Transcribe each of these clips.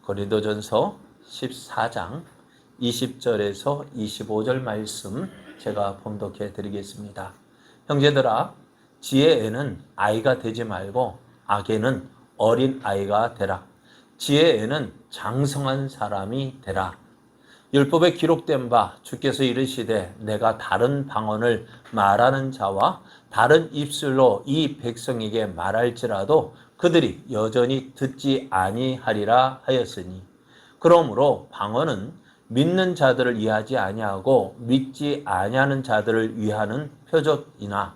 고린도전서 14장 20절에서 25절 말씀 제가 봉독해 드리겠습니다. 형제들아, 지혜에는 아이가 되지 말고 악에는 어린 아이가 되라. 지혜에는 장성한 사람이 되라. 율법에 기록된 바 주께서 이르시되 내가 다른 방언을 말하는 자와 다른 입술로 이 백성에게 말할지라도 그들이 여전히 듣지 아니하리라 하였으니, 그러므로 방언은 믿는 자들을 위하지 아니하고 믿지 아니하는 자들을 위하는 표적이나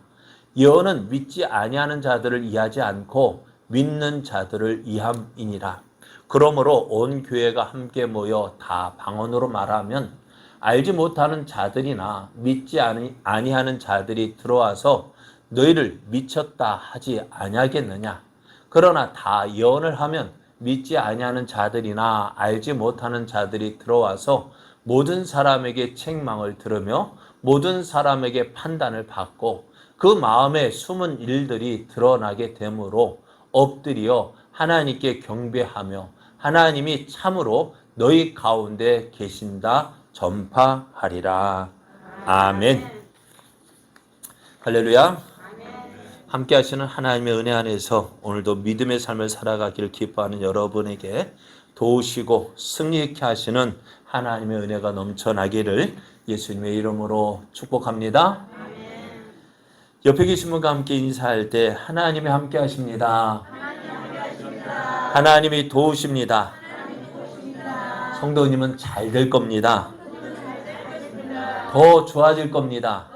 예언은 믿지 아니하는 자들을 위하지 않고 믿는 자들을 위함이니라. 그러므로 온 교회가 함께 모여 다 방언으로 말하면 알지 못하는 자들이나 믿지 아니하는 자들이 들어와서 너희를 미쳤다 하지 아니하겠느냐. 그러나 다 예언을 하면 믿지 아니하는 자들이나 알지 못하는 자들이 들어와서 모든 사람에게 책망을 들으며 모든 사람에게 판단을 받고 그 마음에 숨은 일들이 드러나게 되므로 엎드려 하나님께 경배하며 하나님이 참으로 너희 가운데 계신다 전파하리라. 아멘. 할렐루야. 함께 하시는 하나님의 은혜 안에서 오늘도 믿음의 삶을 살아가기를 기뻐하는 여러분에게 도우시고 승리케 하시는 하나님의 은혜가 넘쳐나기를 예수님의 이름으로 축복합니다. 옆에 계신 분과 함께 인사할 때 하나님이 함께 하십니다. 하나님이 도우십니다. 성도님은 잘 될 겁니다. 더 좋아질 겁니다.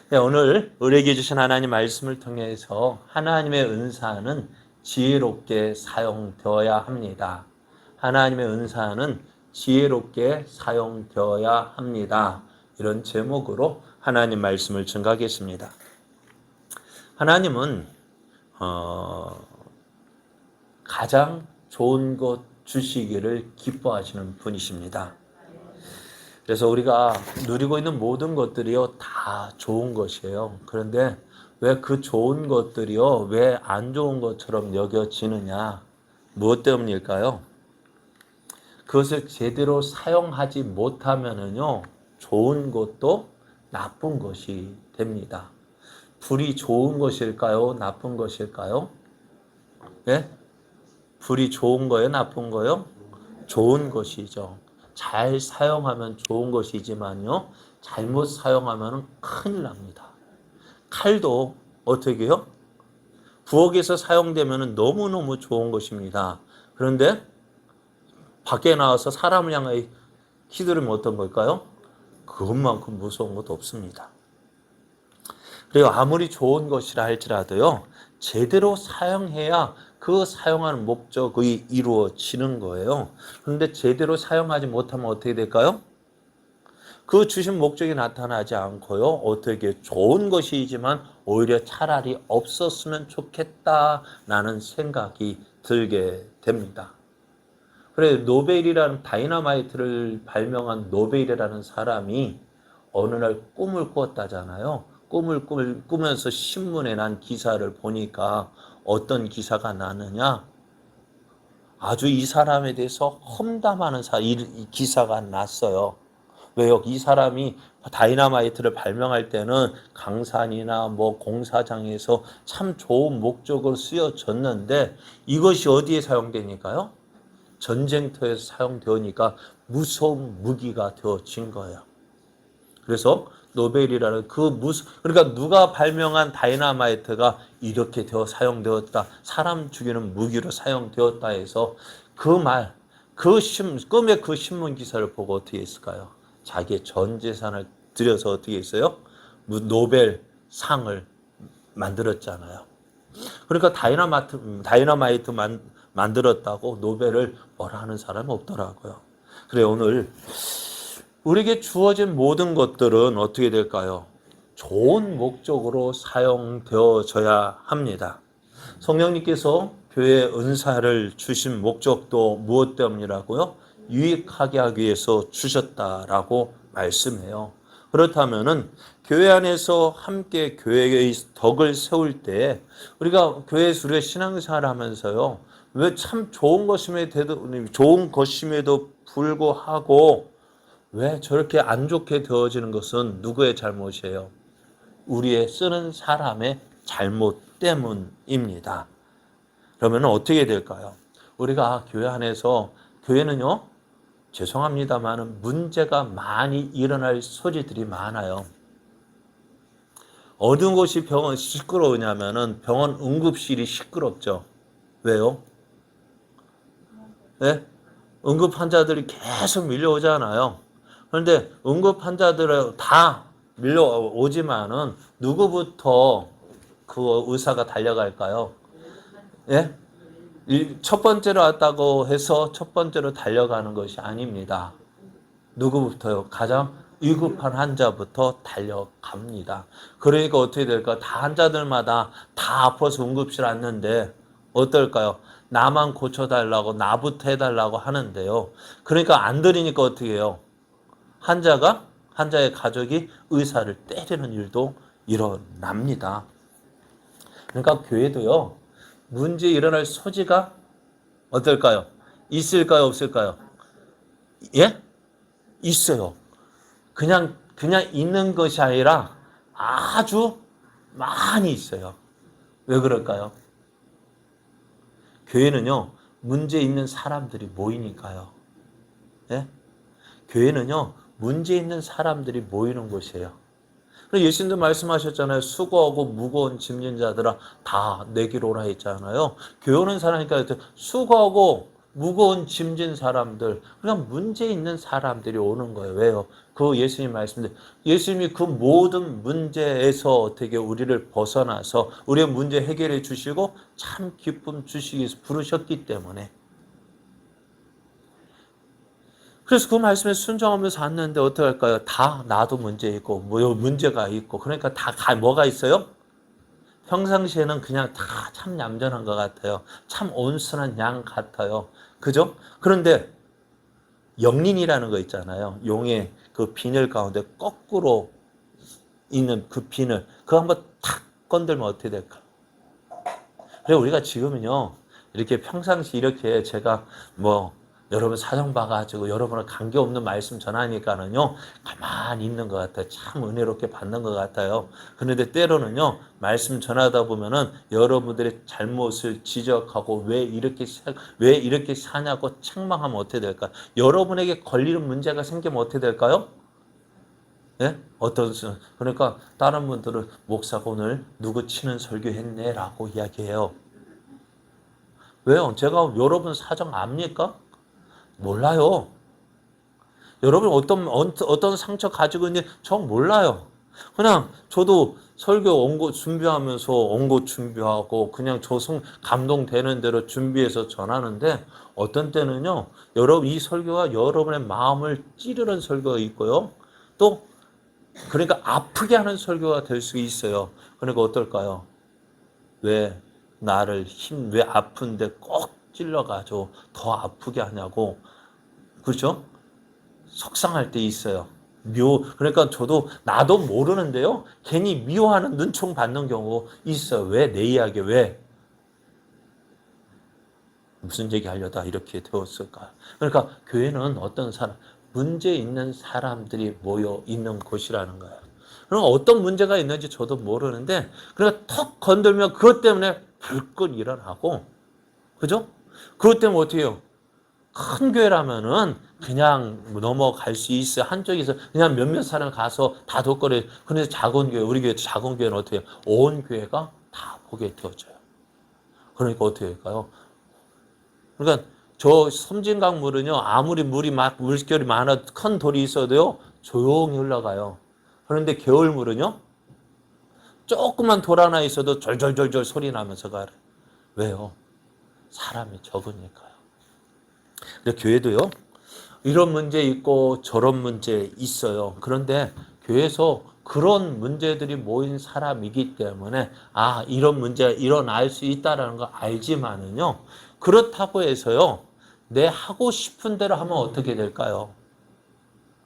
네, 오늘 우리에게 주신 하나님 말씀을 통해서 하나님의 은사는 지혜롭게 사용되어야 합니다. 하나님의 은사는 지혜롭게 사용되어야 합니다. 이런 제목으로 하나님 말씀을 증거하겠습니다. 하나님은 가장 좋은 것 주시기를 기뻐하시는 분이십니다. 그래서 우리가 누리고 있는 모든 것들이요 다 좋은 것이에요. 그런데 왜 그 좋은 것들이요 왜 안 좋은 것처럼 여겨지느냐? 무엇 때문일까요? 그것을 제대로 사용하지 못하면은요 좋은 것도 나쁜 것이 됩니다. 불이 좋은 것일까요? 나쁜 것일까요? 예? 불이 좋은 거예요? 나쁜 거예요? 좋은 것이죠. 잘 사용하면 좋은 것이지만요, 잘못 사용하면 큰일 납니다. 칼도 어떻게 해요? 부엌에서 사용되면 너무너무 좋은 것입니다. 그런데 밖에 나와서 사람을 향하여 휘두르면 어떤 걸까요? 그것만큼 무서운 것도 없습니다. 그리고 아무리 좋은 것이라 할지라도요, 제대로 사용해야 그 사용하는 목적이 이루어지는 거예요. 그런데 제대로 사용하지 못하면 어떻게 될까요? 그 주신 목적이 나타나지 않고요. 어떻게 좋은 것이지만 오히려 차라리 없었으면 좋겠다라는 생각이 들게 됩니다. 그래, 노벨이라는 다이너마이트를 발명한 노벨이라는 사람이 어느 날 꿈을 꿨다잖아요. 꿈을 꾸면서 신문에 난 기사를 보니까 어떤 기사가 나느냐? 아주 이 사람에 대해서 험담하는 이 기사가 났어요. 왜요? 이 사람이 다이너마이트를 발명할 때는 강산이나 공사장에서 참 좋은 목적으로 쓰여졌는데 이것이 어디에 사용되니까요? 전쟁터에서 사용되니까 무서운 무기가 되어진 거예요. 그래서 노벨이라는 그러니까 누가 발명한 다이너마이트가 이렇게 사용되었다, 사람 죽이는 무기로 사용되었다 해서 꿈의 그 신문 기사를 보고 어떻게 했을까요? 자기의 전 재산을 들여서 어떻게 했어요? 노벨상을 만들었잖아요. 그러니까 다이너마이트 만들었다고 노벨을 뭐라 하는 사람이 없더라고요. 그래, 오늘 우리에게 주어진 모든 것들은 어떻게 될까요? 좋은 목적으로 사용되어져야 합니다. 성령님께서 교회에 은사를 주신 목적도 무엇 때문이라고요? 유익하게 하기 위해서 주셨다라고 말씀해요. 그렇다면은 교회 안에서 함께 교회의 덕을 세울 때 우리가 교회에서 우리가 신앙생활 하면서요. 왜 참 좋은 것임에도 불구하고 왜 저렇게 안 좋게 되어지는 것은 누구의 잘못이에요? 우리의 쓰는 사람의 잘못 때문입니다. 그러면 어떻게 될까요? 우리가 교회 안에서 교회는요. 죄송합니다만 문제가 많이 일어날 소리들이 많아요. 어느 곳이 병원 시끄러우냐면은 병원 응급실이 시끄럽죠. 왜요? 네? 응급 환자들이 계속 밀려오잖아요. 그런데 응급 환자들을 다 밀려오지만은 누구부터 그 의사가 달려갈까요? 예? 첫 번째로 왔다고 해서 첫 번째로 달려가는 것이 아닙니다. 누구부터요? 가장 위급한 환자부터 달려갑니다. 그러니까 어떻게 될까요? 다 환자들마다 다 아파서 응급실 왔는데 어떨까요? 나만 고쳐달라고 나부터 해달라고 하는데요. 그러니까 안 들으니까 어떻게 해요? 환자의 가족이 의사를 때리는 일도 일어납니다. 그러니까 교회도요. 문제 일어날 소지가 어떨까요? 있을까요? 없을까요? 예? 있어요. 그냥 있는 것이 아니라 아주 많이 있어요. 왜 그럴까요? 교회는요, 문제 있는 사람들이 모이니까요. 예? 교회는요, 문제 있는 사람들이 모이는 곳이에요. 예수님도 말씀하셨잖아요. 수고하고 무거운 짐진 자들아 다 내게로 오라 했잖아요. 교회 오는 사람이니까 수고하고 무거운 짐진 사람들, 그냥 문제 있는 사람들이 오는 거예요. 왜요? 그 예수님 말씀대로 예수님이 그 모든 문제에서 어떻게 우리를 벗어나서 우리의 문제 해결해 주시고 참 기쁨 주시기 위해서 부르셨기 때문에. 그래서 그 말씀에 순종하면서 왔는데 어떻게 할까요? 다 나도 문제 있고 뭐 문제가 있고 그러니까 다 뭐가 있어요? 평상시에는 그냥 다 참 얌전한 것 같아요. 참 온순한 양 같아요. 그죠? 그런데 영린이라는 거 있잖아요. 용의 그 비늘 가운데 거꾸로 있는 그 비늘 그거 한번 탁 건들면 어떻게 될까? 그래 우리가 지금은요 이렇게 평상시 이렇게 제가 뭐 여러분 사정 봐가지고 여러분을 관계없는 말씀 전하니까는요 가만히 있는 것 같아요. 참 은혜롭게 받는 것 같아요. 그런데 때로는요 말씀 전하다 보면은 여러분들의 잘못을 지적하고 왜 이렇게 사냐고 책망하면 어떻게 될까요? 여러분에게 걸리는 문제가 생기면 어떻게 될까요? 예? 그러니까 다른 분들은 목사가 오늘 누구 치는 설교했네라고 이야기해요. 왜요? 제가 여러분 사정 압니까? 몰라요. 여러분 어떤 상처 가지고 있는지 저 몰라요. 그냥 저도 설교 원고 준비하면서 원고 준비하고 그냥 감동되는 대로 준비해서 전하는데 어떤 때는요. 여러분 이 설교가 여러분의 마음을 찌르는 설교가 있고요. 또 그러니까 아프게 하는 설교가 될 수 있어요. 그러니까 어떨까요? 왜 왜 아픈데 꼭 찔러가지고 더 아프게 하냐고. 그렇죠? 속상할 때 있어요. 그러니까 나도 모르는데요. 괜히 미워하는 눈총 받는 경우 있어요. 왜? 내 이야기 왜? 무슨 얘기 하려다 이렇게 되었을까? 그러니까 교회는 어떤 문제 있는 사람들이 모여 있는 곳이라는 거예요. 그럼 어떤 문제가 있는지 저도 모르는데, 그러니까 턱 건들면 그것 때문에 불끈 일어나고, 그죠? 그것 때문에 어떻게 해요? 큰 교회라면은 그냥 넘어갈 수 있어요. 한쪽에서 그냥 몇몇 사람 가서 다 덕거려. 그런데 작은 교회, 우리 교회 작은 교회는 어떻게 해요? 온 교회가 다 보게 되어져요. 그러니까 어떻게 할까요? 그러니까 저 섬진강 물은요, 아무리 물결이 많아 큰 돌이 있어도요, 조용히 흘러가요. 그런데 겨울 물은요, 조그만 돌 하나 있어도 절절절절 소리 나면서 가요. 왜요? 사람이 적으니까요. 근데 교회도요, 이런 문제 있고 저런 문제 있어요. 그런데 교회에서 그런 문제들이 모인 사람이기 때문에 이런 문제가 일어날 수 있다는 거 알지만은요. 그렇다고 해서요. 내 하고 싶은 대로 하면 어떻게 될까요?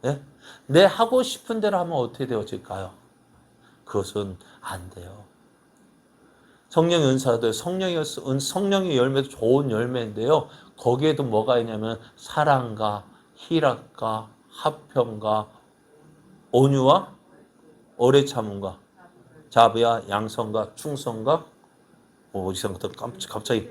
예? 내 하고 싶은 대로 하면 어떻게 되어질까요? 그것은 안 돼요. 성령의 은사도 성령의 열매도 좋은 열매인데요. 거기에도 뭐가 있냐면 사랑과 희락과 화평과 온유와 오래 참음과 자비와 양성과 충성과 어디선부터 갑자기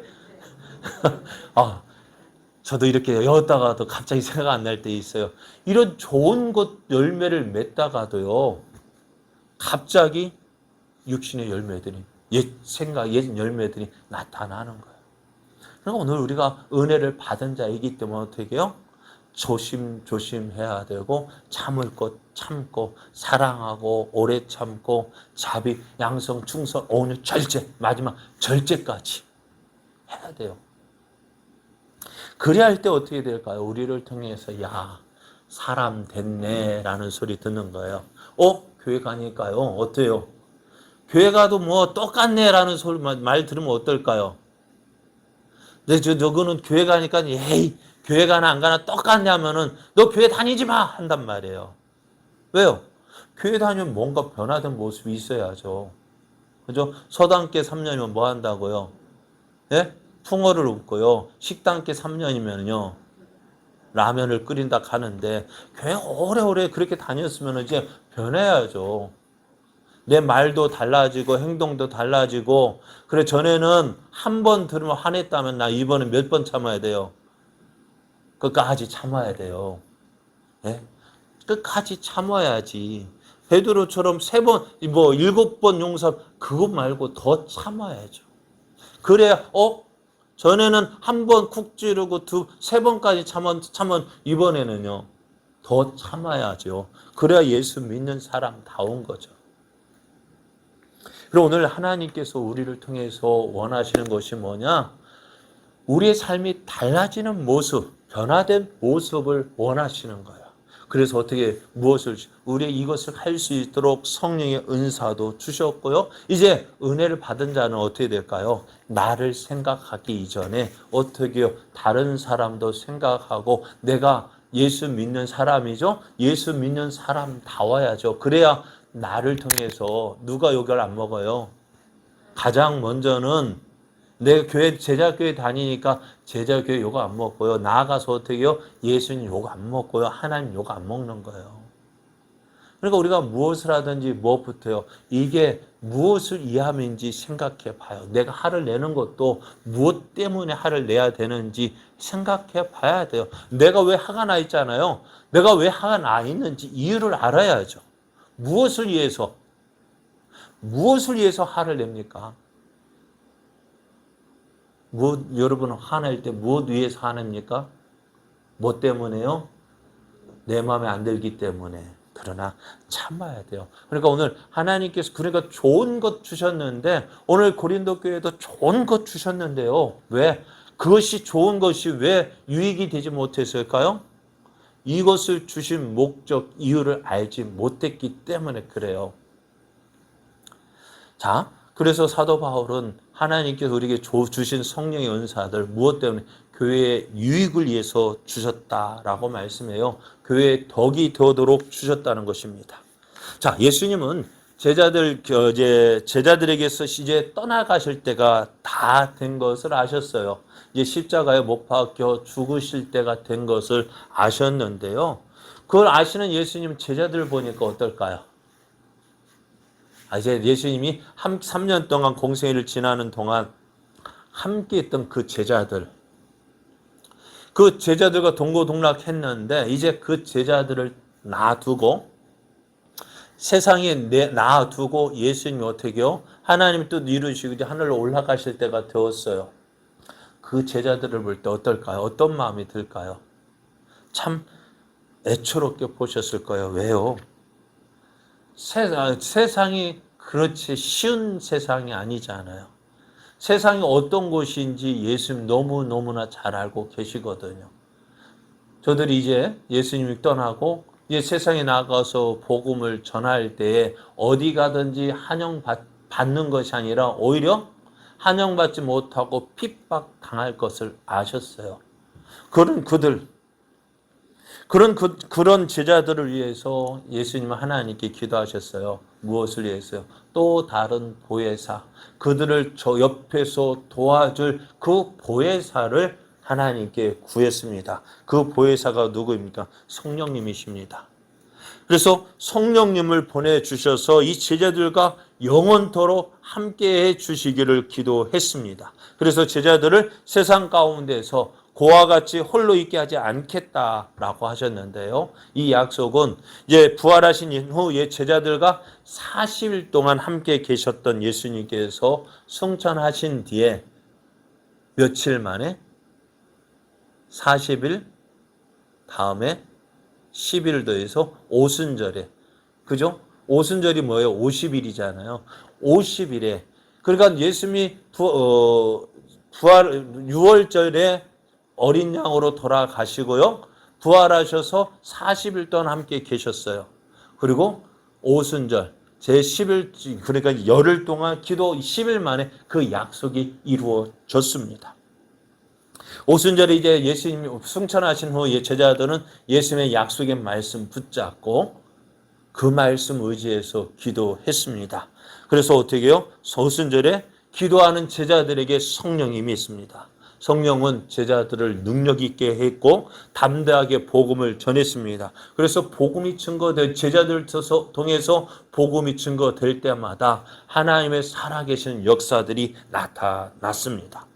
저도 이렇게 외웠다가도 갑자기 생각 안 날 때 있어요. 이런 좋은 것 열매를 맺다가도요. 갑자기 육신의 열매들이 옛 생각, 옛 열매들이 나타나는 거예요. 그러니까 오늘 우리가 은혜를 받은 자이기 때문에 어떻게 해요? 조심해야 되고 참을 것 참고 사랑하고 오래 참고 자비, 양성, 충성, 온유, 절제 마지막 절제까지 해야 돼요. 그래야 할 때 어떻게 될까요? 우리를 통해서 야 사람 됐네 라는 소리 듣는 거예요. 교회 가니까요 어때요? 교회 가도 뭐 똑같네 라는 소리 말 들으면 어떨까요? 근데 저거는 교회 가니까 에이 교회 가나 안 가나 똑같냐면은 너 교회 다니지 마 한단 말이에요. 왜요? 교회 다니면 뭔가 변화된 모습이 있어야죠. 그죠? 서당계 3년이면 뭐 한다고요? 예? 풍어를 읊고요. 식당계 3년이면요. 라면을 끓인다 하는데 교회 오래오래 그렇게 다녔으면 이제 변해야죠. 내 말도 달라지고 행동도 달라지고 그래 전에는 한 번 들으면 화냈다면 나 이번에 몇 번 참아야 돼요. 끝까지 참아야 돼요. 예? 끝까지 참아야지. 베드로처럼 3번, 7번 용서 그것 말고 더 참아야죠. 그래야 전에는 한 번 쿡 찌르고 3번까지 참은 이번에는요. 더 참아야죠. 그래야 예수 믿는 사람다운 거죠. 그리고 오늘 하나님께서 우리를 통해서 원하시는 것이 뭐냐? 우리의 삶이 달라지는 모습, 변화된 모습을 원하시는 거예요. 그래서 어떻게 우리의 이것을 할 수 있도록 성령의 은사도 주셨고요. 이제 은혜를 받은 자는 어떻게 될까요? 나를 생각하기 이전에 어떻게요? 다른 사람도 생각하고 내가 예수 믿는 사람이죠. 예수 믿는 사람다워야죠. 그래야 나를 통해서 누가 욕을 안 먹어요. 가장 먼저는 내 교회 제자교회 다니니까 제자교회 욕 안 먹고요. 나아가서 어떻게요? 예수님 욕 안 먹고요. 하나님 욕 안 먹는 거예요. 그러니까 우리가 무엇을 하든지 무엇부터요. 이게 무엇을 위함인지 생각해 봐요. 내가 화를 내는 것도 무엇 때문에 화를 내야 되는지 생각해 봐야 돼요. 내가 왜 화가 나 있잖아요. 내가 왜 화가 나 있는지 이유를 알아야죠. 무엇을 위해서 화를 냅니까? 여러분은 화낼 때 무엇 위해서 화냅니까? 뭐 때문에요? 내 마음에 안 들기 때문에. 그러나 참아야 돼요. 그러니까 오늘 하나님께서 그러니까 좋은 것 주셨는데 오늘 고린도 교회도 좋은 것 주셨는데요. 왜? 그것이 좋은 것이 왜 유익이 되지 못했을까요? 이것을 주신 목적, 이유를 알지 못했기 때문에 그래요. 자, 그래서 사도 바울은 하나님께서 우리에게 주신 성령의 은사들 무엇 때문에 교회의 유익을 위해서 주셨다라고 말씀해요. 교회의 덕이 되도록 주셨다는 것입니다. 자, 예수님은 제자들에게서 이제 떠나가실 때가 다 된 것을 아셨어요. 이제 십자가에 못 박혀 죽으실 때가 된 것을 아셨는데요. 그걸 아시는 예수님 제자들 보니까 어떨까요? 이제 예수님이 3년 동안 공생애를 지나는 동안 함께 했던 그 제자들과 동고동락했는데 이제 그 제자들을 놔두고 세상에 놔두고 예수님이 어떻게요? 하나님이 또 이루시고 이제 하늘로 올라가실 때가 되었어요. 그 제자들을 볼 때 어떨까요? 어떤 마음이 들까요? 참 애처롭게 보셨을 거예요. 왜요? 세상이 그렇지 쉬운 세상이 아니잖아요. 세상이 어떤 곳인지 예수님 너무너무나 잘 알고 계시거든요. 저들이 이제 예수님이 떠나고 이제 세상에 나가서 복음을 전할 때에 어디 가든지 환영받는 것이 아니라 오히려 환영받지 못하고 핍박당할 것을 아셨어요. 그런 그들 그런 제자들을 위해서 예수님은 하나님께 기도하셨어요. 무엇을 위해서요? 또 다른 보혜사, 그들을 저 옆에서 도와줄 그 보혜사를 하나님께 구했습니다. 그 보혜사가 누구입니까? 성령님이십니다. 그래서 성령님을 보내주셔서 이 제자들과 영원토록 함께해 주시기를 기도했습니다. 그래서 제자들을 세상 가운데서 고와 같이 홀로 있게 하지 않겠다라고 하셨는데요. 이 약속은 이제 부활하신 이후에 제자들과 40일 동안 함께 계셨던 예수님께서 승천하신 뒤에 며칠 만에 40일 다음에 10일 더해서 오순절에, 그죠? 오순절이 뭐예요? 50일이잖아요. 50일에. 그러니까 예수님이 부활 6월절에 어린 양으로 돌아가시고요. 부활하셔서 40일 동안 함께 계셨어요. 그리고 오순절 제10일, 그러니까 열흘 동안 기도 10일 만에 그 약속이 이루어졌습니다. 오순절에 이제 예수님이 승천하신 후에 제자들은 예수님의 약속의 말씀 붙잡고 그 말씀 의지해서 기도했습니다. 그래서 어떻게 해요? 오순절에 기도하는 제자들에게 성령님이 있습니다. 성령은 제자들을 능력 있게 했고 담대하게 복음을 전했습니다. 그래서 복음이 증거될 제자들 통해서 복음이 증거될 때마다 하나님의 살아계신 역사들이 나타났습니다.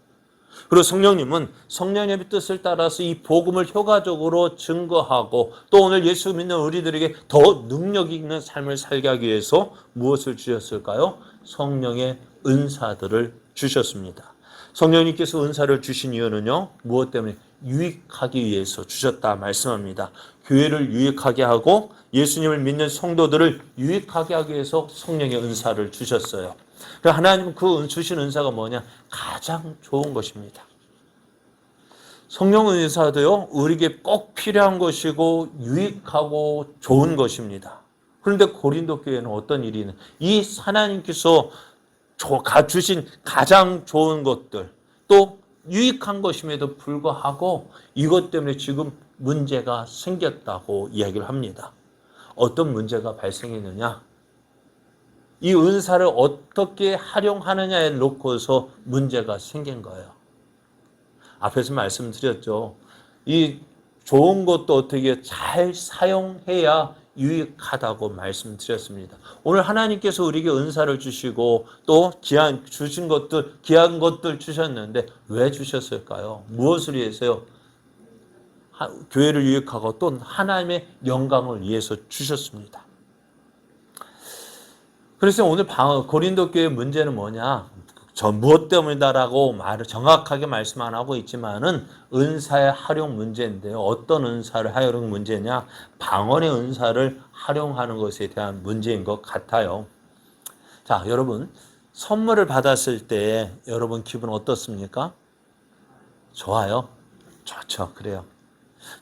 그리고 성령님은 성령님의 뜻을 따라서 이 복음을 효과적으로 증거하고 또 오늘 예수 믿는 우리들에게 더 능력 있는 삶을 살게 하기 위해서 무엇을 주셨을까요? 성령의 은사들을 주셨습니다. 성령님께서 은사를 주신 이유는요, 무엇 때문에? 유익하기 위해서 주셨다 말씀합니다. 교회를 유익하게 하고 예수님을 믿는 성도들을 유익하게 하기 위해서 성령의 은사를 주셨어요. 하나님은 그 주신 은사가 뭐냐? 가장 좋은 것입니다. 성령 은사도요, 우리에게 꼭 필요한 것이고 유익하고 좋은 것입니다. 그런데 고린도 교회는 어떤 일이 있는? 이 하나님께서 주신 가장 좋은 것들, 또 유익한 것임에도 불구하고 이것 때문에 지금 문제가 생겼다고 이야기를 합니다. 어떤 문제가 발생했느냐? 이 은사를 어떻게 활용하느냐에 놓고서 문제가 생긴 거예요. 앞에서 말씀드렸죠. 이 좋은 것도 어떻게 잘 사용해야 유익하다고 말씀드렸습니다. 오늘 하나님께서 우리에게 은사를 주시고 또 귀한 것들 주셨는데 왜 주셨을까요? 무엇을 위해서요? 교회를 유익하고 또 하나님의 영광을 위해서 주셨습니다. 그래서 오늘 고린도 교회의 문제는 뭐냐? 무엇 때문이다라고 정확하게 말씀 안 하고 있지만은 은사의 활용 문제인데요. 어떤 은사를 활용 문제냐? 방언의 은사를 활용하는 것에 대한 문제인 것 같아요. 자, 여러분 선물을 받았을 때 여러분 기분 어떻습니까? 좋아요? 좋죠. 그래요.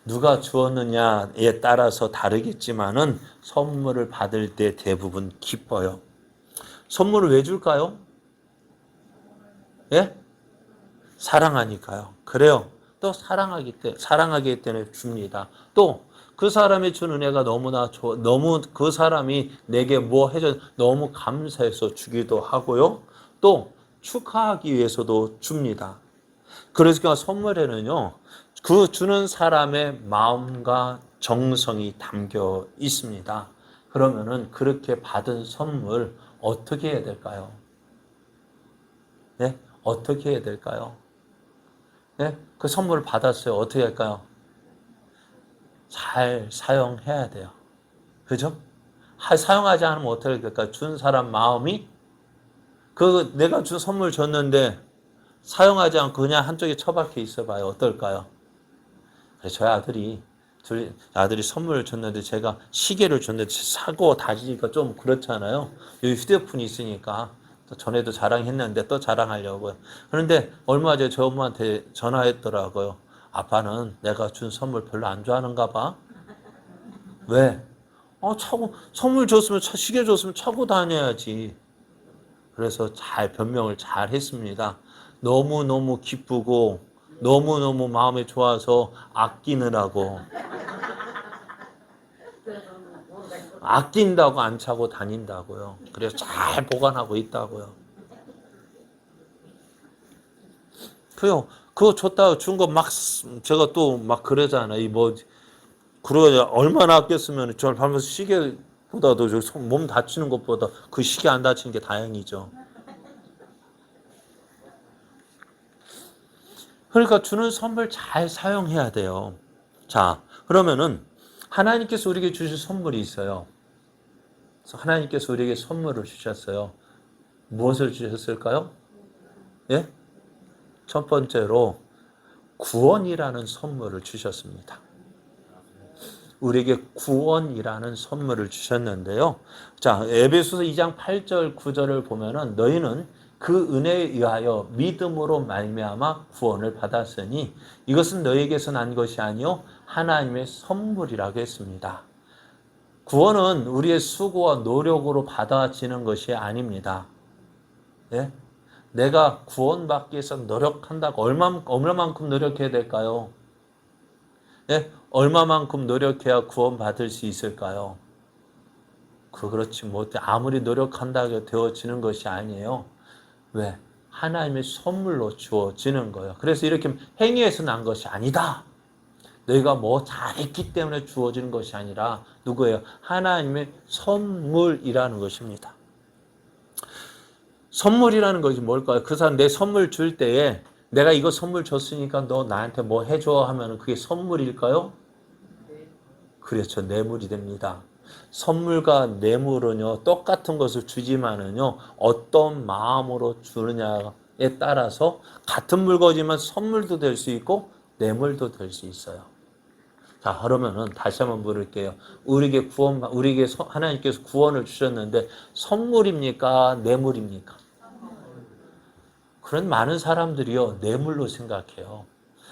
누가 주었느냐에 따라서 다르겠지만은 선물을 받을 때 대부분 기뻐요. 선물을 왜 줄까요? 예? 사랑하니까요. 그래요. 또 사랑하기 때문에 줍니다. 또 그 사람이 준 은혜가 너무나 너무 그 사람이 내게 뭐 해줘 너무 감사해서 주기도 하고요. 또 축하하기 위해서도 줍니다. 그러니까 선물에는요, 그 주는 사람의 마음과 정성이 담겨 있습니다. 그러면은 그렇게 받은 선물 어떻게 해야 될까요? 네? 어떻게 해야 될까요? 네? 그 선물을 받았어요. 어떻게 할까요? 잘 사용해야 돼요. 그죠? 사용하지 않으면 어떻게 될까요? 준 사람 마음이 내가 준 선물 줬는데 사용하지 않고 그냥 한쪽에 처박혀 있어 봐요. 어떨까요? 저희 아들이 선물을 줬는데 제가 시계를 줬는데 사고 다지기가 좀 그렇잖아요. 여기 휴대폰이 있으니까 또 전에도 자랑했는데 또 자랑하려고요. 그런데 얼마 전에 저 엄마한테 전화했더라고요. 아빠는 내가 준 선물 별로 안 좋아하는가 봐. 왜? 선물 줬으면 시계 줬으면 차고 다녀야지. 그래서 변명을 잘 했습니다. 너무너무 기쁘고 너무너무 마음에 좋아서 아끼느라고. 아낀다고 안 차고 다닌다고요. 그래서 잘 보관하고 있다고요. 그거 줬다 준 거 막 제가 또 막 그러잖아요. 그러냐 얼마나 아꼈으면 저를 밟면서 시계보다도 몸 다치는 것보다 그 시계 안 다치는 게 다행이죠. 그러니까 주는 선물 잘 사용해야 돼요. 자, 그러면은 하나님께서 우리에게 주실 선물이 있어요. 그래서 하나님께서 우리에게 선물을 주셨어요. 무엇을 주셨을까요? 예? 첫 번째로 구원이라는 선물을 주셨습니다. 우리에게 구원이라는 선물을 주셨는데요. 자, 에베소서 2장 8절 9절을 보면은 너희는 그 은혜에 의하여 믿음으로 말미암아 구원을 받았으니 이것은 너희에게서 난 것이 아니요 하나님의 선물이라고 했습니다. 구원은 우리의 수고와 노력으로 받아지는 것이 아닙니다. 예? 내가 구원받기 위해서 노력한다고 얼마만큼 노력해야 될까요? 예? 얼마만큼 노력해야 구원받을 수 있을까요? 그렇지 못해 아무리 노력한다고 되어지는 것이 아니에요. 왜? 하나님의 선물로 주어지는 거예요. 그래서 이렇게 행위에서 난 것이 아니다. 너희가 뭐 잘했기 때문에 주어지는 것이 아니라 누구예요? 하나님의 선물이라는 것입니다. 선물이라는 것이 뭘까요? 그 사람 내 선물 줄 때에 내가 이거 선물 줬으니까 너 나한테 뭐 해줘 하면 그게 선물일까요? 그렇죠. 뇌물이 됩니다. 선물과 뇌물은요, 똑같은 것을 주지만은요, 어떤 마음으로 주느냐에 따라서 같은 물건이지만 선물도 될 수 있고, 뇌물도 될 수 있어요. 자, 그러면은 다시 한번 물을게요. 우리에게 하나님께서 구원을 주셨는데, 선물입니까? 뇌물입니까? 그런 많은 사람들이요, 뇌물로 생각해요.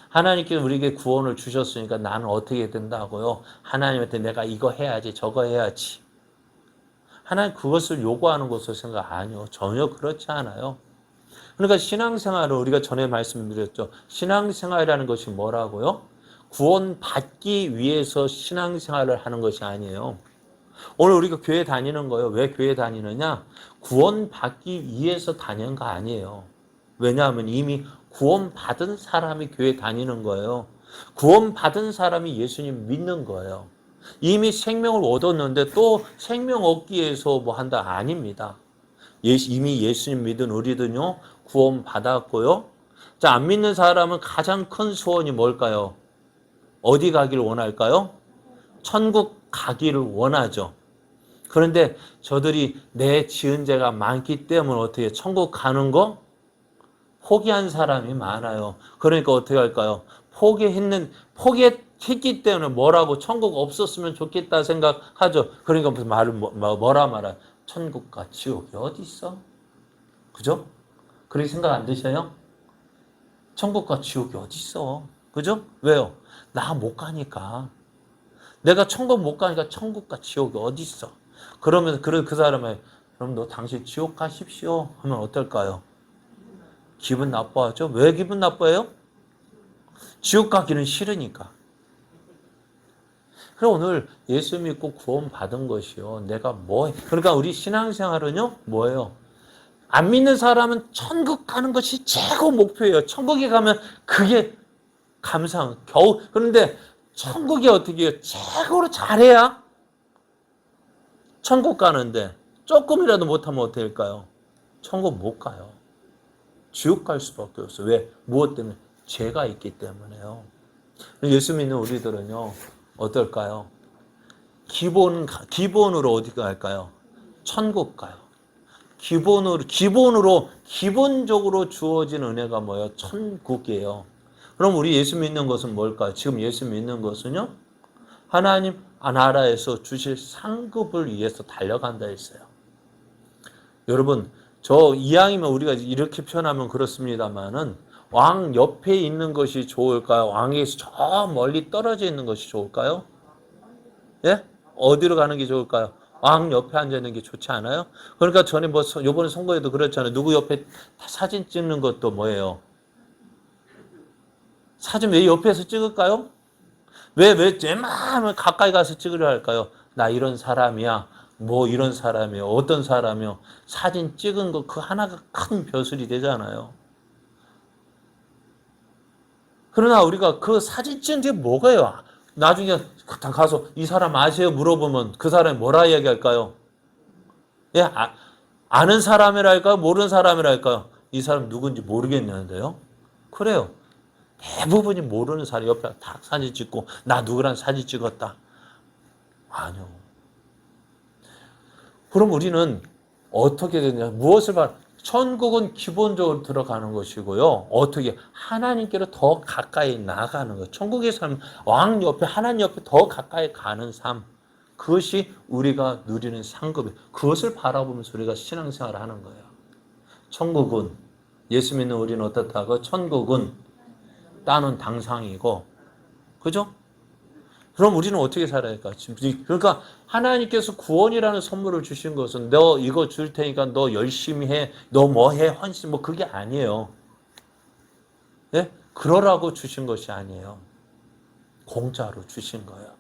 하나님께서 우리에게 구원을 주셨으니까 나는 어떻게 된다고요? 하나님한테 내가 이거 해야지 저거 해야지. 하나님 그것을 요구하는 것으로 생각 아니요. 전혀 그렇지 않아요. 그러니까 신앙생활을 우리가 전에 말씀드렸죠. 신앙생활이라는 것이 뭐라고요? 구원받기 위해서 신앙생활을 하는 것이 아니에요. 오늘 우리가 교회 다니는 거예요. 왜 교회 다니느냐? 구원받기 위해서 다니는 거 아니에요. 왜냐하면 이미 구원받은 사람이 교회 다니는 거예요. 구원받은 사람이 예수님 믿는 거예요. 이미 생명을 얻었는데 또 생명 얻기 위해서 뭐 한다? 아닙니다. 이미 예수님 믿은 우리들은요, 구원받았고요. 자, 안 믿는 사람은 가장 큰 소원이 뭘까요? 어디 가기를 원할까요? 천국 가기를 원하죠. 그런데 저들이 내 지은 죄가 많기 때문에 어떻게 천국 가는 거? 포기한 사람이 많아요. 그러니까 어떻게 할까요? 포기했기 때문에 뭐라고 천국 없었으면 좋겠다 생각하죠. 그러니까 무슨 뭐라 말해요? 천국과 지옥이 어디 있어? 그죠? 그렇게 생각 안 드셔요? 천국과 지옥이 어디 있어? 그죠? 왜요? 나 못 가니까. 내가 천국 못 가니까 천국과 지옥이 어디 있어? 그러면 그 사람이 그럼 너 당신 지옥 가십시오 하면 어떨까요? 기분 나빠하죠? 왜 기분 나빠해요? 지옥 가기는 싫으니까. 그래 오늘 예수 믿고 구원 받은 것이요. 그러니까 우리 신앙생활은요. 뭐예요? 안 믿는 사람은 천국 가는 것이 최고 목표예요. 천국에 가면 그게 그런데 천국이 어떻게 해요? 최고로 잘해야 천국 가는데 조금이라도 못하면 어떻게 될까요? 천국 못 가요. 지옥 갈 수밖에 없어요. 왜? 무엇 때문에? 죄가 있기 때문에요. 예수 믿는 우리들은요, 어떨까요? 기본으로 어디 갈까요? 천국 가요. 기본적으로 주어진 은혜가 뭐예요? 천국이에요. 그럼 우리 예수 믿는 것은 뭘까요? 지금 예수 믿는 것은요, 하나님 나라에서 주실 상급을 위해서 달려간다 했어요. 여러분, 저 이왕이면 우리가 이렇게 표현하면 그렇습니다만은 왕 옆에 있는 것이 좋을까요? 왕에서 저 멀리 떨어져 있는 것이 좋을까요? 예? 어디로 가는 게 좋을까요? 왕 옆에 앉아 있는 게 좋지 않아요? 그러니까 전에 요번에 선거에도 그렇잖아요. 누구 옆에 사진 찍는 것도 뭐예요? 사진 왜 옆에서 찍을까요? 웬만하면 가까이 가서 찍으려 할까요? 나 이런 사람이야. 뭐 이런 사람이요. 어떤 사람이요. 사진 찍은 거 그 하나가 큰 벼슬이 되잖아요. 그러나 우리가 그 사진 찍은 게 뭐가요? 나중에 가서 이 사람 아세요? 물어보면 그 사람이 뭐라 이야기할까요? 예, 아는 사람이랄까요? 모르는 사람이랄까요? 이 사람 누군지 모르겠는데요. 그래요. 대부분이 모르는 사람 옆에 딱 사진 찍고 나 누구랑 사진 찍었다. 아니요. 그럼 우리는 어떻게 되냐? 무엇을 봐? 천국은 기본적으로 들어가는 것이고요. 어떻게 하나님께로 더 가까이 나가는 것. 천국의 삶, 왕 옆에 하나님 옆에 더 가까이 가는 삶. 그것이 우리가 누리는 상급이에요. 그것을 바라보면서 우리가 신앙생활을 하는 거예요. 천국은 예수 믿는 우리는 어떻다고? 천국은 따는 당상이고, 그죠? 그럼 우리는 어떻게 살아야 할까? 그러니까 하나님께서 구원이라는 선물을 주신 것은 너 이거 줄 테니까 너 열심히 해, 너 뭐 해, 헌신 뭐 그게 아니에요. 예? 그러라고 주신 것이 아니에요. 공짜로 주신 거예요.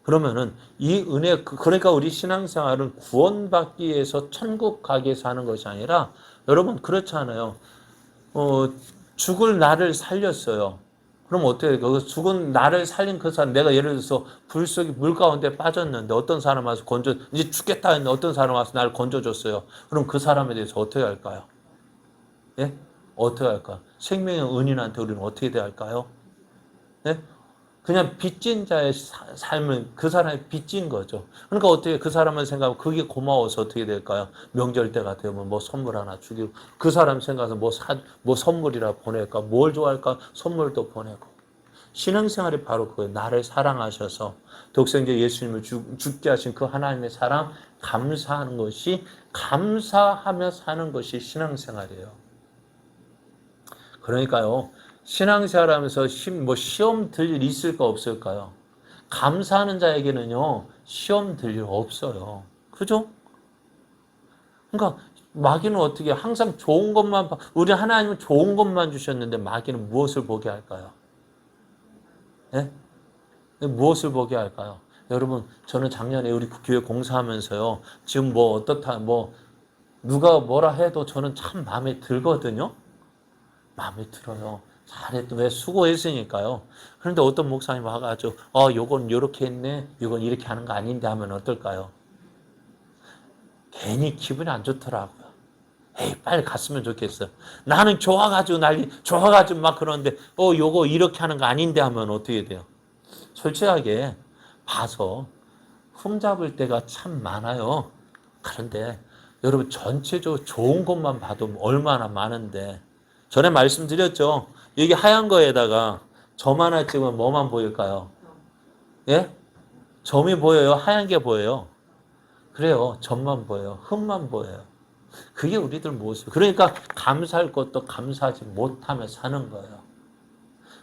그러면은 이 은혜, 그러니까 우리 신앙생활은 구원받기 위해서 천국 가게 사는 것이 아니라 여러분 그렇잖아요. 죽을 나를 살렸어요. 그럼 어떻게 해요? 그 죽은 나를 살린 그 사람, 내가 예를 들어서 불 속에 물 가운데 빠졌는데 어떤 사람 와서 이제 죽겠다 했는데 어떤 사람 와서 나를 건져줬어요. 그럼 그 사람에 대해서 어떻게 할까요? 예? 어떻게 할까요? 생명의 은인한테 우리는 어떻게 대할까요? 예? 그냥 빚진 자의 삶은 그 사람이 빚진 거죠. 그러니까 어떻게 그 사람을 생각하면 그게 고마워서 어떻게 될까요? 명절 때가 되면 뭐 선물 하나 주기로 그 사람 생각해서 뭐 선물이라 보낼까? 뭘 좋아할까? 선물도 보내고. 신앙생활이 바로 그거예요. 나를 사랑하셔서 독생자 예수님을 죽게 하신 그 하나님의 사랑 감사하는 것이 감사하며 사는 것이 신앙생활이에요. 그러니까요. 신앙생활 하면서 시험 들 일 있을까 없을까요? 감사하는 자에게는요, 시험 들 일 없어요. 그죠? 그러니까 마귀는 어떻게 항상 좋은 것만, 우리 하나님은 좋은 것만 주셨는데 마귀는 무엇을 보게 할까요? 예? 무엇을 보게 할까요? 여러분, 저는 작년에 우리 교회 공사하면서요, 지금 뭐 어떻다, 뭐, 누가 뭐라 해도 저는 참 마음에 들거든요? 마음에 들어요. 잘했다. 왜? 수고했으니까요. 그런데 어떤 목사님 와가지고, 요건 요렇게 했네, 요건 이렇게 하는 거 아닌데 하면 어떨까요? 괜히 기분이 안 좋더라고요. 에이, 빨리 갔으면 좋겠어. 나는 좋아가지고 막 그러는데, 요거 이렇게 하는 거 아닌데 하면 어떻게 돼요? 솔직하게 봐서 흠잡을 때가 참 많아요. 그런데 여러분 전체적으로 좋은 것만 봐도 얼마나 많은데, 전에 말씀드렸죠. 여기 하얀 거에다가 점 하나 찍으면 뭐만 보일까요? 예? 점이 보여요? 하얀 게 보여요? 그래요. 점만 보여요. 흠만 보여요. 그게 우리들 모습. 그러니까 감사할 것도 감사하지 못하며 사는 거예요.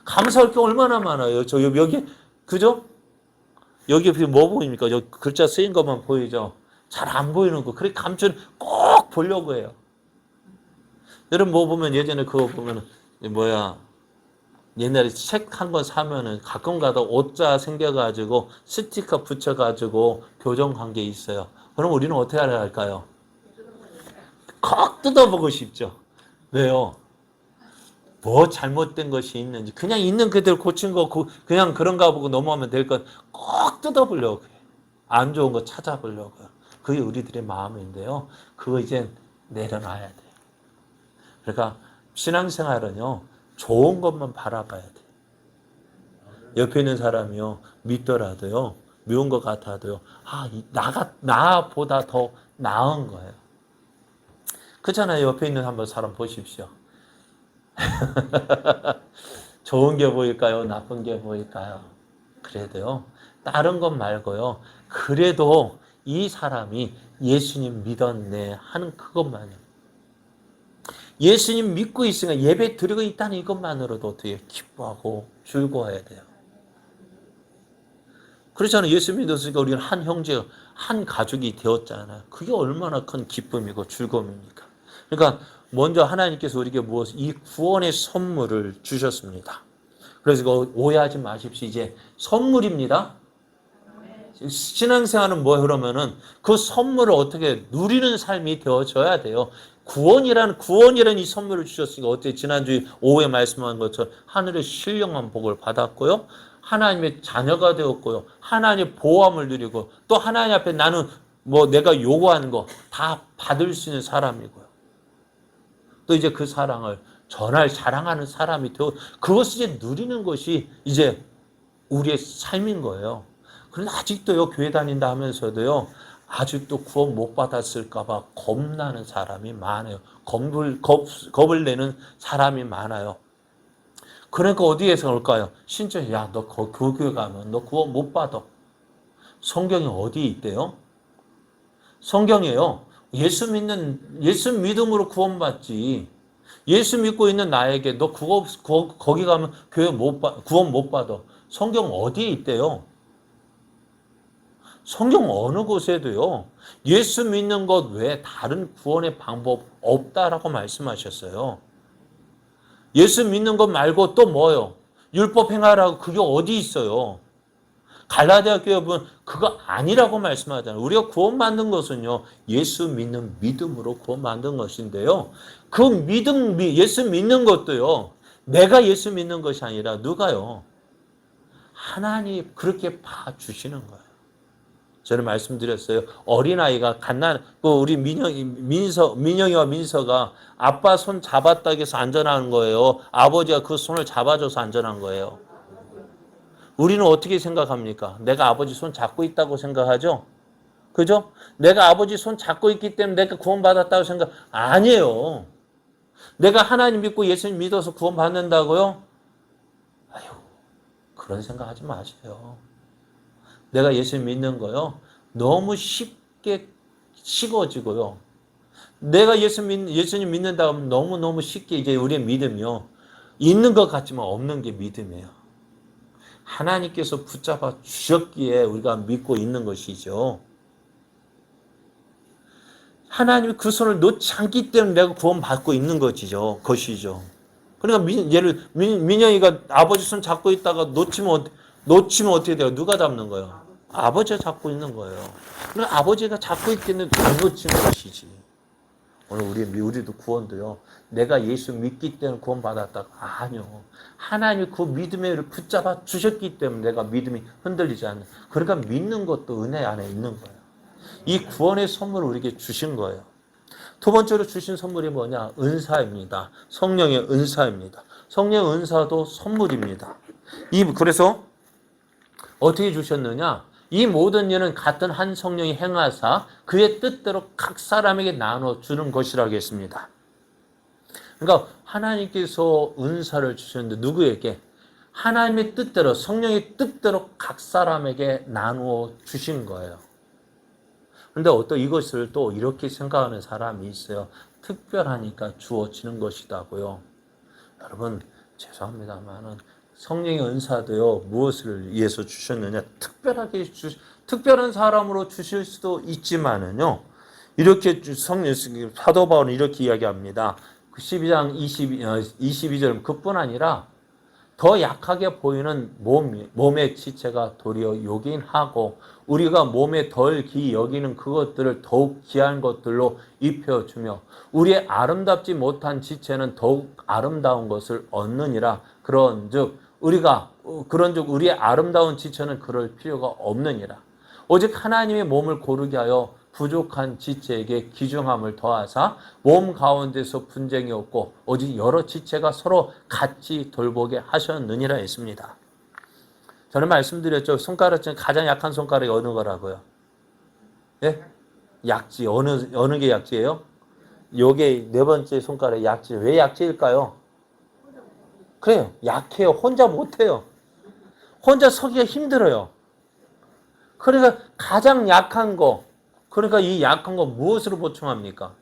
감사할 게 얼마나 많아요. 여기, 그죠? 여기 뭐 보입니까? 여기 글자 쓰인 것만 보이죠? 잘 안 보이는 거. 그래, 감사는 꼭 보려고 해요. 여러분 뭐 보면 예전에 그거 보면 옛날에 책 한 권 사면은 가끔 가다 오자 생겨가지고 스티커 붙여가지고 교정 관계 있어요. 그럼 우리는 어떻게 하려 할까요? 콕 뜯어보고 싶죠. 왜요? 뭐 잘못된 것이 있는지 그냥 있는 그대로 고친 거 그냥 그런가 보고 넘어가면 될 것 꼭 뜯어보려고 해요. 안 좋은 거 찾아보려고요. 그게 우리들의 마음인데요. 그거 이제 내려놔야 돼요. 그러니까 신앙생활은요. 좋은 것만 바라봐야 돼요. 옆에 있는 사람이요. 믿더라도요. 미운 것 같아도요. 나보다 더 나은 거예요. 그렇잖아요. 옆에 있는 한번 사람 보십시오. 좋은 게 보일까요? 나쁜 게 보일까요? 그래도요. 다른 것 말고요. 그래도 이 사람이 예수님 믿었네 하는 그것만요. 예수님 믿고 있으니까 예배 드리고 있다는 이것만으로도 어떻게 기뻐하고 즐거워야 돼요. 그렇잖아요. 예수 믿었으니까 우리는 한 형제, 한 가족이 되었잖아요. 그게 얼마나 큰 기쁨이고 즐거움입니까? 그러니까 먼저 하나님께서 우리에게 이 구원의 선물을 주셨습니다. 그래서 이거 오해하지 마십시오. 이제 선물입니다. 신앙생활은 뭐예요? 그러면은 그 선물을 어떻게 누리는 삶이 되어져야 돼요. 구원이라는 이 선물을 주셨으니까 어때? 지난주 오후에 말씀한 것처럼 하늘의 신령한 복을 받았고요. 하나님의 자녀가 되었고요. 하나님의 보호함을 누리고 또 하나님 앞에 나는 뭐 내가 요구하는 거 다 받을 수 있는 사람이고요. 또 이제 그 사랑을 전할 자랑하는 사람이 되고 그것을 이제 누리는 것이 이제 우리의 삶인 거예요. 그런데 아직도요, 교회 다닌다 하면서도요, 아직도 구원 못 받았을까봐 겁나는 사람이 많아요. 겁을 내는 사람이 많아요. 그러니까 어디에서 올까요? 신청, 야, 너 그 교회 가면 너 구원 못 받아. 성경이 어디 있대요? 성경이에요. 예수 믿음으로 구원받지. 예수 믿고 있는 나에게 너 거기 가면 구원 못 받아. 성경 어디에 있대요? 성경 어느 곳에도요. 예수 믿는 것 외에 다른 구원의 방법 없다라고 말씀하셨어요. 예수 믿는 것 말고 또 뭐요? 율법 행하라고 그게 어디 있어요? 갈라디아 교회 보면 그거 아니라고 말씀하잖아요. 우리가 구원받는 것은요. 예수 믿는 믿음으로 구원받는 것인데요. 그 예수 믿는 것도요. 내가 예수 믿는 것이 아니라 누가요? 하나님 그렇게 봐주시는 거예요. 저는 말씀드렸어요. 어린아이가 우리 민영이와 민서가 아빠 손 잡았다고 해서 안전한 거예요. 아버지가 그 손을 잡아줘서 안전한 거예요. 우리는 어떻게 생각합니까? 내가 아버지 손 잡고 있다고 생각하죠? 그죠? 내가 아버지 손 잡고 있기 때문에 내가 구원받았다고 생각, 아니에요. 내가 하나님 믿고 예수님 믿어서 구원받는다고요? 아유, 그런 생각 하지 마세요. 내가 예수 믿는 거요. 너무 쉽게 식어지고요. 내가 예수님 믿는다 하면 너무너무 쉽게 이제 우리의 믿음이요. 있는 것 같지만 없는 게 믿음이에요. 하나님께서 붙잡아 주셨기에 우리가 믿고 있는 것이죠. 하나님이 그 손을 놓지 않기 때문에 내가 구원받고 있는 것이죠. 그러니까 민영이가 아버지 손 잡고 있다가 놓치면 어떻게 돼요? 누가 잡는 거예요? 아버지가 잡고 있는 거예요. 그러니까 아버지가 잡고 있기는 안 놓치는 것이지. 오늘 우리도 구원도요. 내가 예수 믿기 때문에 구원받았다. 아니요. 하나님이 그 믿음을 붙잡아 주셨기 때문에 내가 믿음이 흔들리지 않는. 그러니까 믿는 것도 은혜 안에 있는 거예요. 이 구원의 선물을 우리에게 주신 거예요. 두 번째로 주신 선물이 뭐냐? 은사입니다. 성령의 은사입니다. 성령의 은사도 선물입니다. 그래서 어떻게 주셨느냐? 이 모든 일은 같은 한 성령이 행하사 그의 뜻대로 각 사람에게 나눠 주는 것이라고 했습니다. 그러니까 하나님께서 은사를 주셨는데 누구에게? 하나님의 뜻대로, 성령의 뜻대로 각 사람에게 나누어 주신 거예요. 그런데 이것을 또 이렇게 생각하는 사람이 있어요. 특별하니까 주어지는 것이다고요. 여러분, 죄송합니다만은 성령의 은사도요, 무엇을 위해서 주셨느냐? 특별한 사람으로 주실 수도 있지만은요, 이렇게 사도 바울은 이렇게 이야기합니다. 12장 22절 그뿐 아니라 더 약하게 보이는 몸의 지체가 도리어 요긴하고 우리가 몸에 덜 귀히 여기는 그것들을 더욱 귀한 것들로 입혀주며 우리의 아름답지 못한 지체는 더욱 아름다운 것을 얻느니라. 그런즉 우리의 아름다운 지체는 그럴 필요가 없느니라. 오직 하나님의 몸을 고르게 하여 부족한 지체에게 귀중함을 더하사 몸 가운데서 분쟁이 없고 오직 여러 지체가 서로 같이 돌보게 하셨느니라 했습니다. 저는 말씀드렸죠. 손가락 중에 가장 약한 손가락이 어느 거라고요? 예? 약지. 어느 게 약지예요? 요게 네 번째 손가락 약지. 왜 약지일까요? 그래요. 약해요. 혼자 못해요. 혼자 서기가 힘들어요. 그러니까 가장 약한 거, 그러니까 이 약한 거 무엇으로 보충합니까?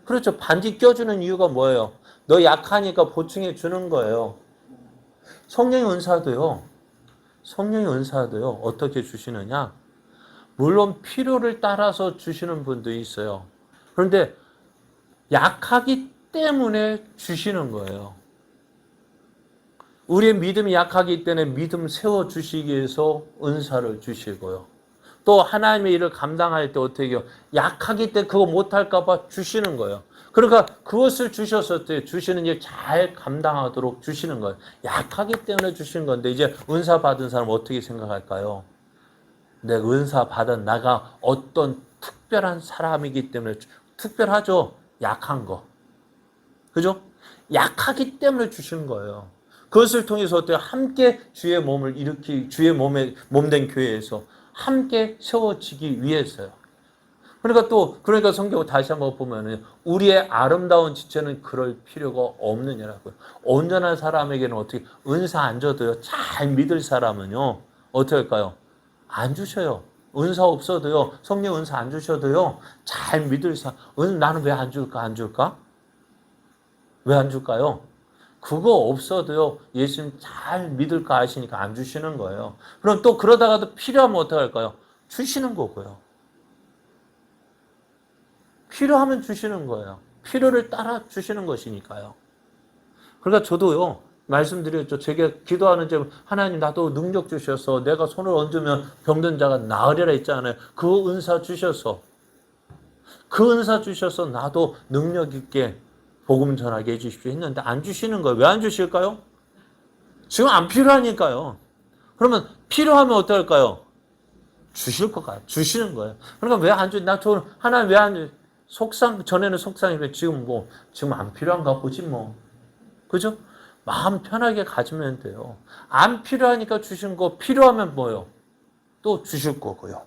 그렇죠. 반지 껴주는 이유가 뭐예요? 너 약하니까 보충해 주는 거예요. 성령의 은사도요. 어떻게 주시느냐? 물론 필요를 따라서 주시는 분도 있어요. 그런데 약하기 때문에 주시는 거예요. 우리의 믿음이 약하기 때문에 믿음 세워주시기 위해서 은사를 주시고요. 또 하나님의 일을 감당할 때 어떻게 해요? 약하기 때문에 그거 못할까 봐 주시는 거예요. 그러니까 그것을 주셔서 주시는 일 잘 감당하도록 주시는 거예요. 약하기 때문에 주시는 건데 이제 은사 받은 사람 어떻게 생각할까요? 내 은사 받은 나가 어떤 특별한 사람이기 때문에 특별하죠. 약한 거. 그죠? 약하기 때문에 주신 거예요. 그것을 통해서 어때요? 함께 주의 몸을 일으키 주의 몸에 몸된 교회에서 함께 세워지기 위해서요. 그러니까 성경 다시 한번 보면은 우리의 아름다운 지체는 그럴 필요가 없느냐라고요. 온전한 사람에게는 어떻게 은사 안 줘도요. 잘 믿을 사람은요. 어떻게 할까요? 안 주셔요. 은사 없어도요. 성령 은사 안 주셔도요. 잘 믿을 사람. 나는 왜 안 줄까? 안 줄까? 왜 안 줄까요? 그거 없어도요. 예수님 잘 믿을까 아시니까 안 주시는 거예요. 그럼 또 그러다가도 필요하면 어떻게 할까요? 주시는 거고요. 필요하면 주시는 거예요. 필요를 따라 주시는 것이니까요. 그러니까 저도요. 말씀드렸죠. 제게 기도하는 점 하나님 나도 능력 주셔서 내가 손을 얹으면 병든 자가 나으리라 했잖아요. 그 은사 주셔서 나도 능력 있게 복음 전하게 해주십시오 했는데 안 주시는 거예요. 왜 안 주실까요? 지금 안 필요하니까요. 그러면 필요하면 어떨까요? 주실 것 같아요. 주시는 거예요. 그러니까 왜 안 주? 하나님 왜 안 주? 전에는 속상했는데 지금 안 필요한가 보지 뭐. 그죠? 마음 편하게 가지면 돼요. 안 필요하니까 주신 거, 필요하면 뭐요? 또 주실 거고요.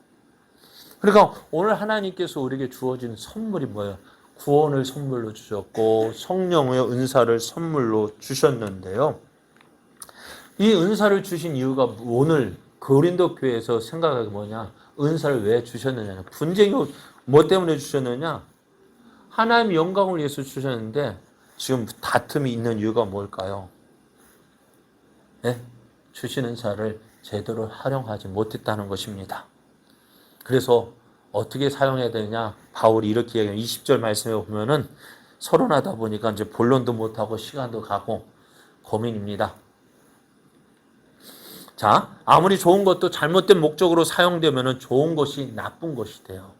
그러니까 오늘 하나님께서 우리에게 주어진 선물이 뭐예요? 구원을 선물로 주셨고 성령의 은사를 선물로 주셨는데요. 이 은사를 주신 이유가 오늘 고린도 교회에서 생각하기 뭐냐? 은사를 왜 주셨느냐? 분쟁이 뭐 때문에 주셨느냐? 하나님의 영광을 위해서 주셨는데 지금 다툼이 있는 이유가 뭘까요? 네? 주신 은사를 제대로 활용하지 못했다는 것입니다. 그래서 어떻게 사용해야 되냐? 바울이 이렇게 얘기해요. 20절 말씀에 보면은 서론하다 보니까 이제 본론도 못하고 시간도 가고 고민입니다. 자, 아무리 좋은 것도 잘못된 목적으로 사용되면은 좋은 것이 나쁜 것이 돼요.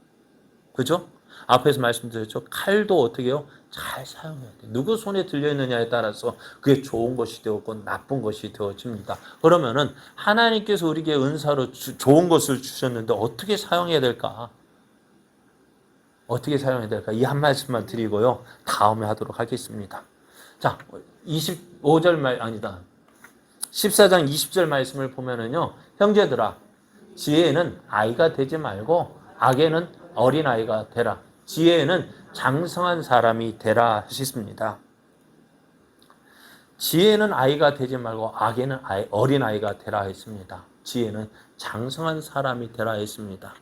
그죠? 앞에서 말씀드렸죠. 칼도 어떻게 해요? 잘 사용해야 돼. 누구 손에 들려있느냐에 따라서 그게 좋은 것이 되었고 나쁜 것이 되어집니다. 그러면은 하나님께서 우리에게 은사로 좋은 것을 주셨는데 어떻게 사용해야 될까? 어떻게 사용해야 될까? 이 한 말씀만 드리고요. 다음에 하도록 하겠습니다. 자, 14장 20절 말씀을 보면은요. 형제들아, 지혜에는 아이가 되지 말고 악에는 어린아이가 되라. 지혜에는 장성한 사람이 되라 하셨습니다. 지혜는 아이가 되지 말고 악에는 어린아이가 되라 했습니다. 지혜는 장성한 사람이 되라 했습니다.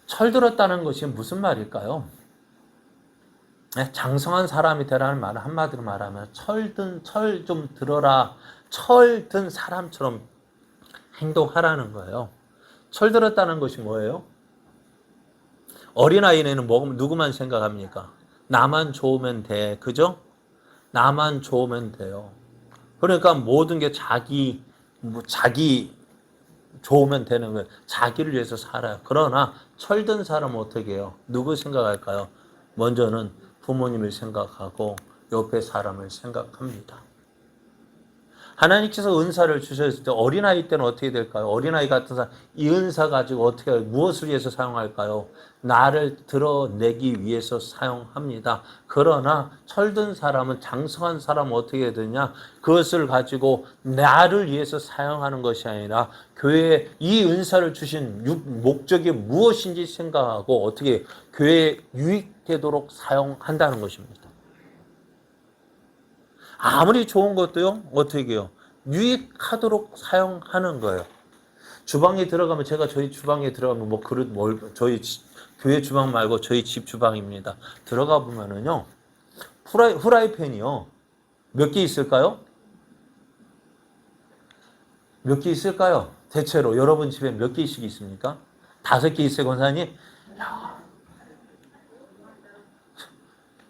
철들었다는 것이 무슨 말일까요? 장성한 사람이 되라는 말은 한마디로 말하면 철 좀 들어라. 철든 사람처럼 행동하라는 거예요. 철들었다는 것이 뭐예요? 어린아이는 누구만 생각합니까? 나만 좋으면 돼. 그죠? 나만 좋으면 돼요. 그러니까 모든 게 자기 좋으면 되는 거예요. 자기를 위해서 살아요. 그러나 철든 사람은 어떻게 해요? 누구 생각할까요? 먼저는 부모님을 생각하고 옆에 사람을 생각합니다. 하나님께서 은사를 주셨을 때 어린아이 때는 어떻게 될까요? 어린아이 같은 사람 이 은사 가지고 무엇을 위해서 사용할까요? 나를 드러내기 위해서 사용합니다. 그러나 철든 사람은 장성한 사람은 어떻게 되냐? 그것을 가지고 나를 위해서 사용하는 것이 아니라 교회에 이 은사를 주신 목적이 무엇인지 생각하고 어떻게 교회에 유익되도록 사용한다는 것입니다. 아무리 좋은 것도요, 어떻게 해요? 유익하도록 사용하는 거예요. 주방에 들어가면, 제가 저희 주방에 들어가면 저희 교회 주방 말고 저희 집 주방입니다. 들어가 보면은요, 후라이팬이요. 몇 개 있을까요? 몇 개 있을까요? 대체로 여러분 집에 몇 개씩 있습니까? 5개 있어요, 권사님?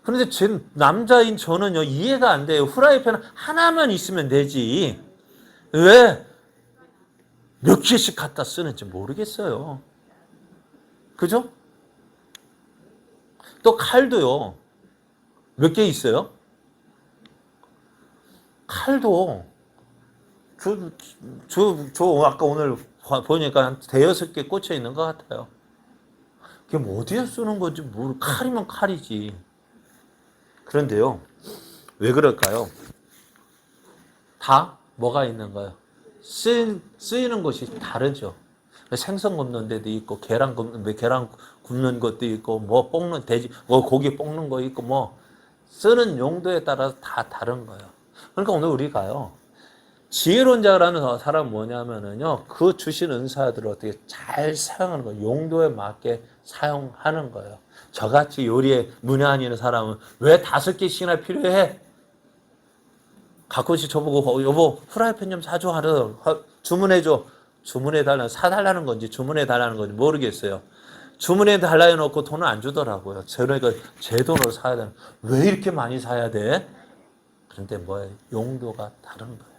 그런데 제 남자인 저는요 이해가 안 돼요. 후라이팬 하나만 있으면 되지. 왜 몇 개씩 갖다 쓰는지 모르겠어요. 그죠? 또 칼도요. 몇 개 있어요? 칼도 저 아까 오늘 보니까 한 대여섯 개 꽂혀 있는 것 같아요. 그게 뭐 어디에 쓰는 건지 모르. 칼이면 칼이지. 그런데요, 왜 그럴까요? 다 뭐가 있는가요? 쓰이는 것이 다르죠. 생선 굽는 데도 있고, 계란 굽는 것도 있고, 뭐 볶는 돼지, 뭐 고기 볶는 거 있고, 뭐 쓰는 용도에 따라서 다 다른 거예요. 그러니까 오늘 우리가요, 지혜론자라는 사람은 뭐냐면은요, 그 주신 은사들을 어떻게 잘 사용하는 거예요. 용도에 맞게 사용하는 거예요. 저같이 요리에 문외한 있는 사람은 왜 5개씩이나 필요해? 가끔씩 저보고 여보 후라이팬 좀 사줘 하러 주문해줘. 사달라는 건지 주문해달라는 건지 모르겠어요. 주문해달라 해놓고 돈을 안 주더라고요. 그러니까 제 돈으로 사야 되는. 왜 이렇게 많이 사야 돼? 그런데 뭐예요? 용도가 다른 거예요.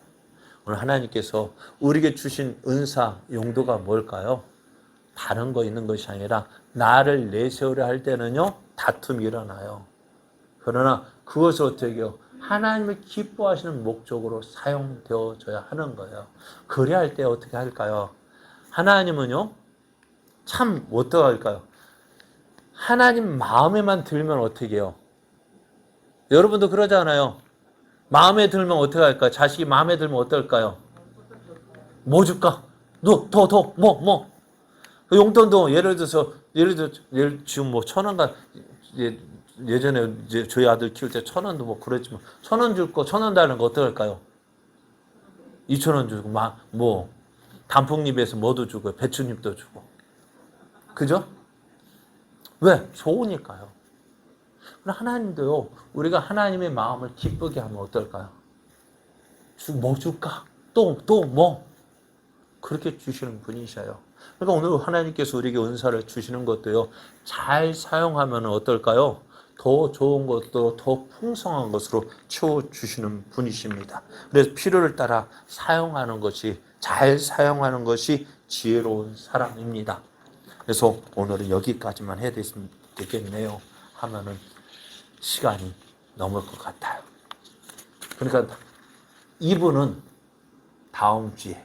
오늘 하나님께서 우리에게 주신 은사, 용도가 뭘까요? 다른 거 있는 것이 아니라 나를 내세우려 할 때는요 다툼이 일어나요. 그러나 그것을 어떻게 해요? 하나님을 기뻐하시는 목적으로 사용되어져야 하는 거예요. 그래야 할 때 어떻게 할까요? 하나님은요 참 어떻게 할까요? 하나님 마음에만 들면 어떻게 해요? 여러분도 그러잖아요. 마음에 들면 어떻게 할까요? 자식이 마음에 들면 어떨까요? 뭐 줄까? 뭐. 용돈도 예를 들어서 지금 뭐 1,000원 예전에 이제 저희 아들 키울 때 1,000원도 뭐 그랬지만 1,000원 줄 거 1,000원 달라는 거 어떻게 할까요? 2,000원 주고 뭐 단풍잎에서 뭐도 주고 배춧잎도 주고 그죠? 왜? 좋으니까요. 하나님도요 우리가 하나님의 마음을 기쁘게 하면 어떨까요? 뭐 줄까? 또 뭐? 그렇게 주시는 분이셔요. 그러니까 오늘 하나님께서 우리에게 은사를 주시는 것도요 잘 사용하면 어떨까요? 더 좋은 것도 더 풍성한 것으로 채워주시는 분이십니다. 그래서 필요를 따라 사용하는 것이 잘 사용하는 것이 지혜로운 사람입니다. 그래서 오늘은 여기까지만 해야 되겠네요 하면은 시간이 넘을 것 같아요. 그러니까 이분은 다음 주에